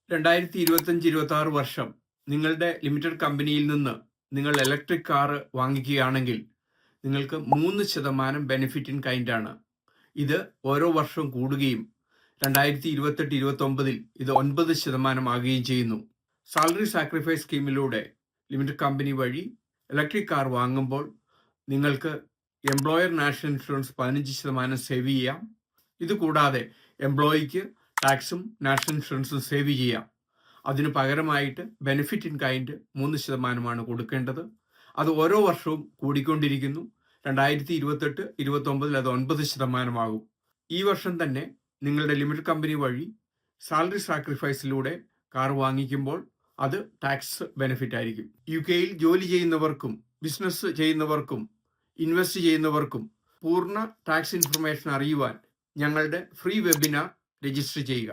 2025-26 വർഷം നിങ്ങളുടെ ലിമിറ്റഡ് കമ്പനിയിൽ നിന്ന് നിങ്ങൾ ഇലക്ട്രിക് കാർ വാങ്ങിക്കുകയാണെങ്കിൽ നിങ്ങൾക്ക് 3% ബെനിഫിറ്റ് ഇൻ കൈൻഡ് ആണ്. ഇത് ഓരോ വർഷവും കൂടുകയും 2028-29 ഇത് 9% ആകുകയും ചെയ്യുന്നു. സാലറി സാക്രിഫൈസ് സ്കീമിലൂടെ ലിമിറ്റഡ് കമ്പനി വഴി ഇലക്ട്രിക് കാർ വാങ്ങുമ്പോൾ നിങ്ങൾക്ക് എംപ്ലോയർ നാഷണൽ ഇൻഷുറൻസ് 15% സേവ് ചെയ്യാം. ഇതുകൂടാതെ എംപ്ലോയിക്ക് ടാക്സും നാഷണൽ ഇൻഷുറൻസും സേവ് ചെയ്യാം. അതിനു പകരമായിട്ട് ബെനിഫിറ്റ് ഇൻ കൈൻഡ് 3% കൊടുക്കേണ്ടത്. അത് ഓരോ വർഷവും കൂടിക്കൊണ്ടിരിക്കുന്നു. 2028-29 അത് 9% ആകും. ഈ വർഷം തന്നെ നിങ്ങളുടെ ലിമിറ്റഡ് കമ്പനി വഴി സാലറി സാക്രിഫൈസിലൂടെ കാർ വാങ്ങിക്കുമ്പോൾ അത് ടാക്സ് ബെനിഫിറ്റ് ആയിരിക്കും. UK ജോലി ചെയ്യുന്നവർക്കും ബിസിനസ് ചെയ്യുന്നവർക്കും ഇൻവെസ്റ്റ് ചെയ്യുന്നവർക്കും പൂർണ്ണ ടാക്സ് ഇൻഫർമേഷൻ അറിയുവാൻ ഞങ്ങളുടെ ഫ്രീ വെബിനാർ രജിസ്റ്റർ ചെയ്യുക.